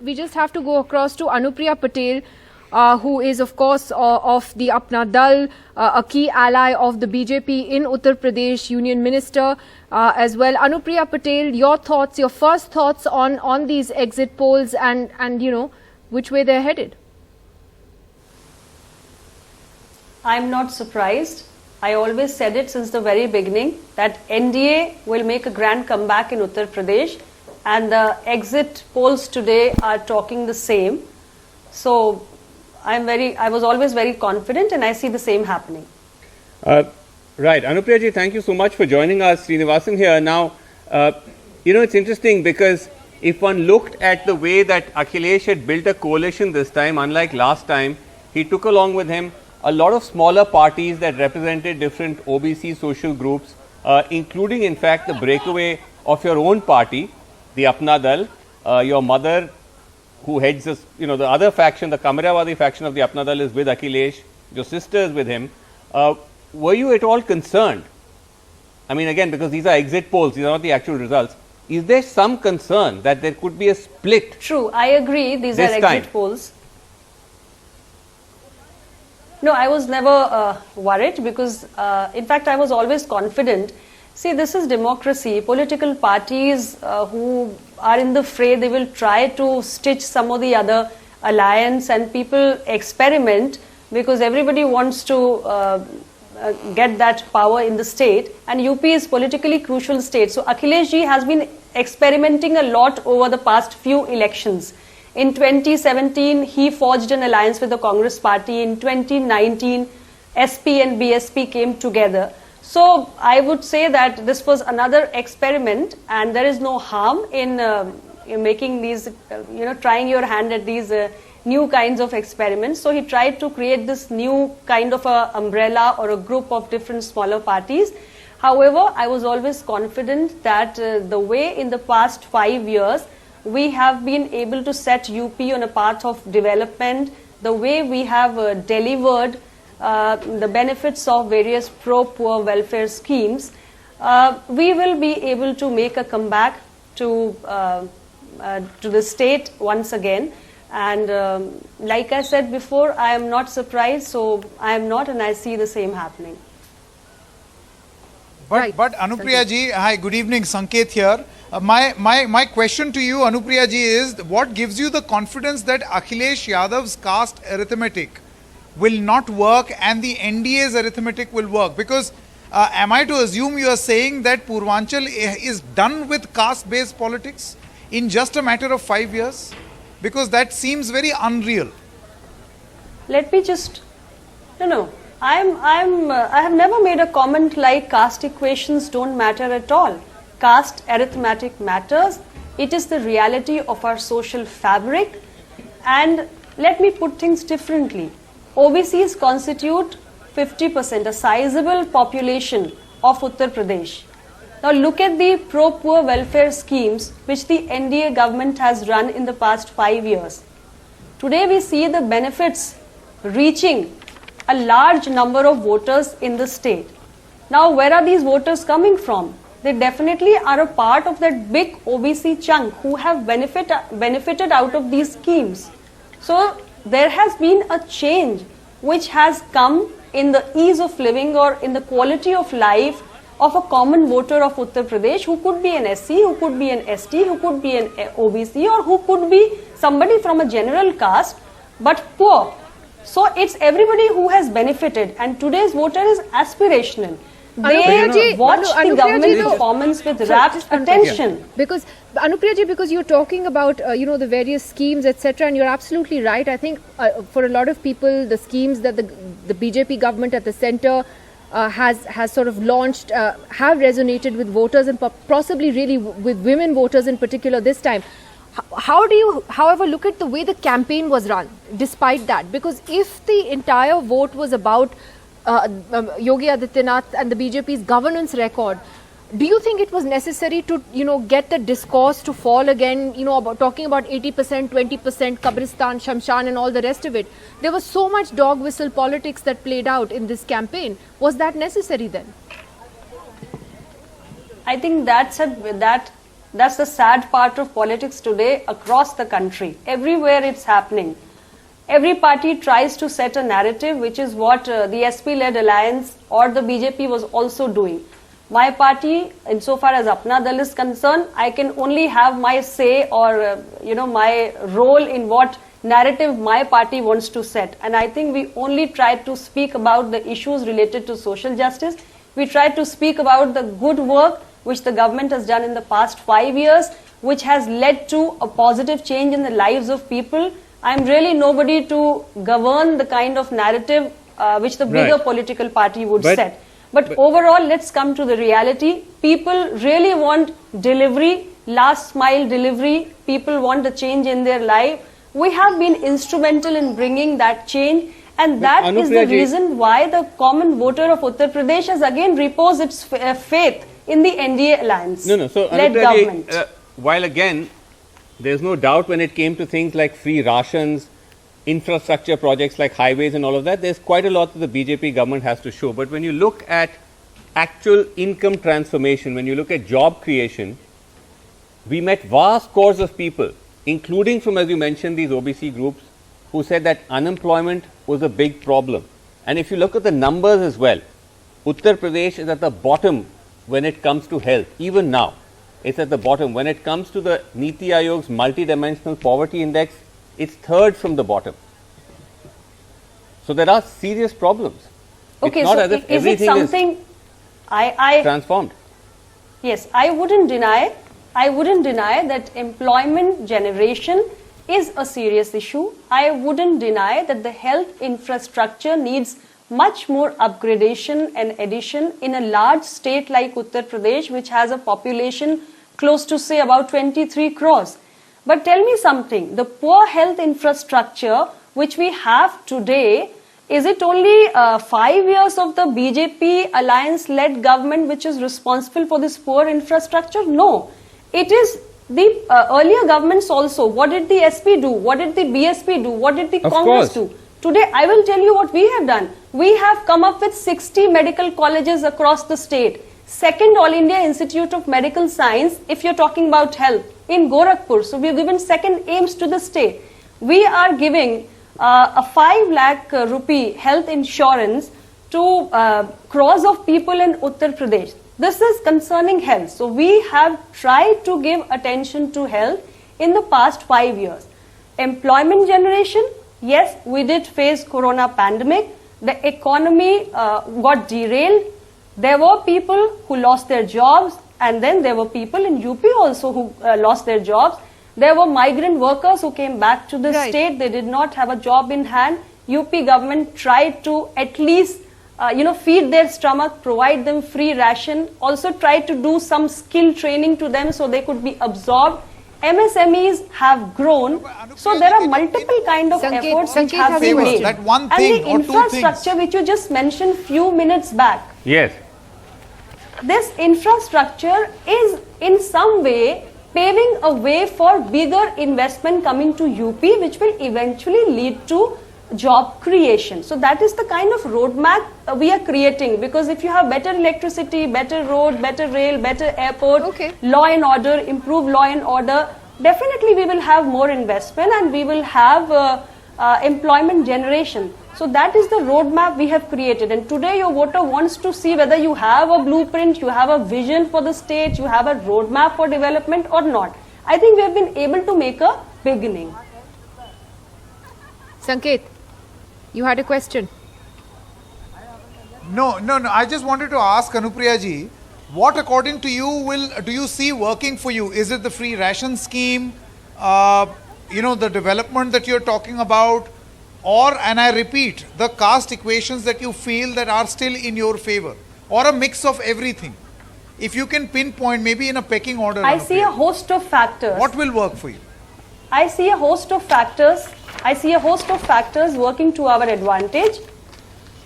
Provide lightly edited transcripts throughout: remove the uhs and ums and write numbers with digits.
we just have to go across to Anupriya Patel, who is, of course, of the Apna Dal, a key ally of the BJP in Uttar Pradesh, Union Minister as well. Anupriya Patel, your thoughts, your first thoughts on these exit polls and you know, which way they're headed? I'm not surprised. I always said it since the very beginning that NDA will make a grand comeback in Uttar Pradesh, and the exit polls today are talking the same. So I was always very confident, and I see the same happening. Right. Anupriya ji, thank you so much for joining us. Srinivasan here. Now, you know, it's interesting because if one looked at the way that Akhilesh had built a coalition this time, unlike last time, he took along with him a lot of smaller parties that represented different OBC social groups, including, in fact, the breakaway of your own party, the Apna Dal. Your mother, who heads this, you know, the other faction, the Kamriyawadi faction of the Apna Dal, is with Akhilesh. Your sister is with him. Were you at all concerned? I mean, again, because these are exit polls, these are not the actual results. Is there some concern that there could be a split? True, I agree. These are exit polls. No, I was never worried because, in fact, I was always confident. See, this is democracy. Political parties who are in the fray, they will try to stitch some of the other alliance, and people experiment because everybody wants to get that power in the state, and UP is politically crucial state. So Akhilesh ji has been experimenting a lot over the past few elections. In 2017, he forged an alliance with the Congress party. In 2019, SP and BSP came together. So I would say that this was another experiment, and there is no harm in making these, you know, trying your hand at these new kinds of experiments. So he tried to create this new kind of a umbrella or a group of different smaller parties. However, I was always confident that the way in the past 5 years, we have been able to set UP on a path of development, the way we have delivered the benefits of various pro-poor welfare schemes, we will be able to make a comeback to the state once again. And like I said before, I am not surprised, so I am not, and I see the same happening. But Anupriya ji, hi, good evening, Sanket here. My question to you, Anupriya ji, is what gives you the confidence that Akhilesh Yadav's caste arithmetic will not work and the NDA's arithmetic will work? Because am I to assume you are saying that Purvanchal is done with caste-based politics in just a matter of 5 years? Because that seems very unreal. Let me just, no. I have never made a comment like caste equations don't matter at all. Caste arithmetic matters. It is the reality of our social fabric. And let me put things differently. OBCs constitute 50%, a sizable population of Uttar Pradesh. Now look at the pro-poor welfare schemes which the NDA government has run in the past 5 years. Today we see the benefits reaching a large number of voters in the state. Now where are these voters coming from? They definitely are a part of that big OBC chunk who have benefited out of these schemes. So there has been a change which has come in the ease of living or in the quality of life of a common voter of Uttar Pradesh, who could be an SC, who could be an ST, who could be an OBC, or who could be somebody from a general caste but poor. So it's everybody who has benefited, and today's voter is aspirational. They watch the government performance with rapt attention. Because Anupriya ji, because you're talking about you know, the various schemes, etc., and you're absolutely right. I think for a lot of people, the schemes that the BJP government at the centre has sort of launched have resonated with voters, and possibly really with women voters in particular this time. How do you, however, look at the way the campaign was run despite that? Because if the entire vote was about Yogi Adityanath and the BJP's governance record, do you think it was necessary to, you know, get the discourse to fall again, you know, about talking about 80%, 20%, Kabristan, Shamshan and all the rest of it? There was so much dog whistle politics that played out in this campaign. Was that necessary then? I think that That's the sad part of politics today across the country. Everywhere it's happening. Every party tries to set a narrative, which is what the SP-led alliance or the BJP was also doing. My party, insofar as Apna Dal is concerned, I can only have my say or my role in what narrative my party wants to set. And I think we only try to speak about the issues related to social justice. We try to speak about the good work which the government has done in the past 5 years, which has led to a positive change in the lives of people. I'm really nobody to govern the kind of narrative which the bigger political party would set. But overall, let's come to the reality. People really want delivery, last mile delivery. People want a change in their life. We have been instrumental in bringing that change, and that is the reason why the common voter of Uttar Pradesh has again reposed its faith in the NDA alliance. So government. While again, there's no doubt when it came to things like free rations, infrastructure projects like highways and all of that, there's quite a lot that the BJP government has to show. But when you look at actual income transformation, when you look at job creation, we met vast scores of people, including from, as you mentioned, these OBC groups, who said that unemployment was a big problem. And if you look at the numbers as well, Uttar Pradesh is at the bottom when it comes to health. Even now, it's at the bottom. When it comes to the Niti Aayog's multidimensional poverty index, it's third from the bottom. So there are serious problems. Okay, it's not so as if is it everything something is transformed. Yes, I wouldn't deny that employment generation is a serious issue. I wouldn't deny that the health infrastructure needs much more upgradation and addition in a large state like Uttar Pradesh, which has a population close to, say, about 23 crores. But tell me something, the poor health infrastructure which we have today, is it only 5 years of the BJP alliance-led government which is responsible for this poor infrastructure? No. It is the earlier governments also. What did the SP do? What did the BSP do? What did the Congress do? Today, I will tell you what we have done. We have come up with 60 medical colleges across the state. Second All India Institute of Medical Science, if you're talking about health, in Gorakhpur. So we have given second aims to the state. We are giving a 5 lakh rupee health insurance to crores of people in Uttar Pradesh. This is concerning health. So we have tried to give attention to health in the past 5 years. Employment generation, yes, we did face corona pandemic. The economy got derailed. There were people who lost their jobs, and then there were people in UP also who lost their jobs. There were migrant workers who came back to the state. They did not have a job in hand. UP government tried to at least feed their stomach, provide them free ration, also tried to do some skill training to them so they could be absorbed. MSMEs have grown, so there are multiple kind of efforts which have been made. That one thing and the infrastructure which you just mentioned few minutes back. Yes. This infrastructure is in some way paving a way for bigger investment coming to UP, which will eventually lead to job creation. So that is the kind of roadmap we are creating, because if you have better electricity, better road, better rail, better airport, law and order, improve law and order, definitely we will have more investment and we will have employment generation. So that is the roadmap we have created, and today your voter wants to see whether you have a blueprint, you have a vision for the state, you have a roadmap for development or not. I think we have been able to make a beginning. Sanket, you had a question. No. I just wanted to ask Anupriya ji, what according to you do you see working for you? Is it the free ration scheme, the development that you're talking about, or, and I repeat, the caste equations that you feel that are still in your favor, or a mix of everything? If you can pinpoint, maybe in a pecking order. I see a host of factors. What will work for you? I see a host of factors. Working to our advantage.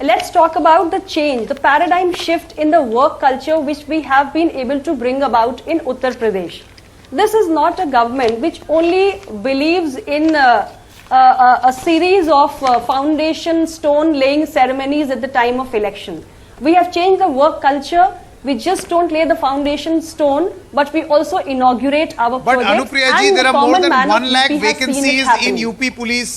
Let's talk about the change, the paradigm shift in the work culture which we have been able to bring about in Uttar Pradesh. This is not a government which only believes in a series of foundation stone laying ceremonies at the time of election. We have changed the work culture. We just don't lay the foundation stone, but we also inaugurate our But projects. Anupriya ji, and there the are more common than man of 1 lakh UP has seen it vacancies in happening. UP police.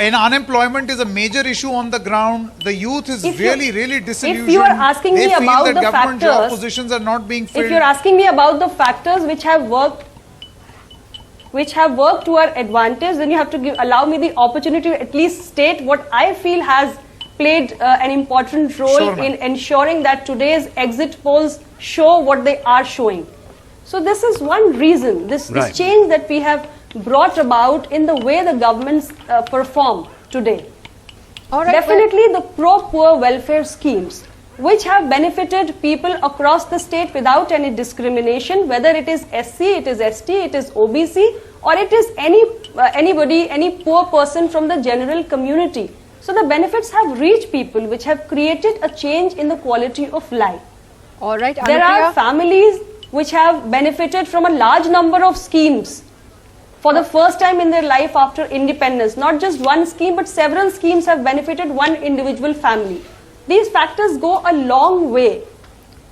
And unemployment is a major issue on the ground. The youth is If you- really disillusioned. if you are asking they me feel about that the government job factors- positions are not being filled. If you're asking me about the factors which have worked to our advantage, then you have to allow me the opportunity to at least state what I feel has played an important role Sure, ma'am. in ensuring that today's exit polls show what they are showing. So this is one reason, this Right. change that we have brought about in the way the governments perform today. All right, Definitely the pro-poor welfare schemes, which have benefited people across the state without any discrimination, whether it is SC, it is ST, it is OBC, or it is any poor person from the general community. So the benefits have reached people, which have created a change in the quality of life. all right, There are Anupriya. families which have benefited from a large number of schemes for the first time in their life after independence. Not just one scheme, but several schemes have benefited one individual family. These factors go a long way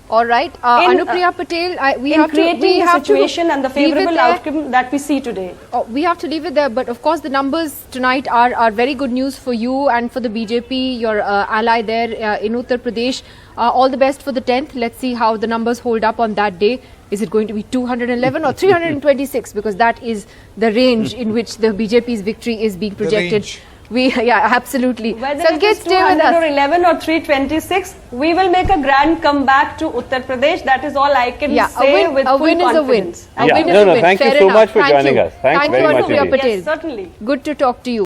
All right, Anupriya Patel, we in have to creating we the have situation to and the leave it favorable there. outcome that we see today. Oh, we have to leave it there, but of course the numbers tonight are very good news for you and for the BJP, your ally there in Uttar Pradesh. All the best for the 10th. Let's see how the numbers hold up on that day. Is it going to be 211 or 326? Because that is the range in which the BJP's victory is being projected. range. Yeah, absolutely. Whether Sanket, it is stay with 200 or us. 11 or 326, we will make a grand comeback to Uttar Pradesh. That is all I can Yeah, say with a full win is a win. confidence. A Yeah, win is no, a no, win. thank you Fair so enough. much for Thank joining you. us. Thanks Thank very you, much Anupriya indeed. Patel. Yes, certainly. Good to talk to you.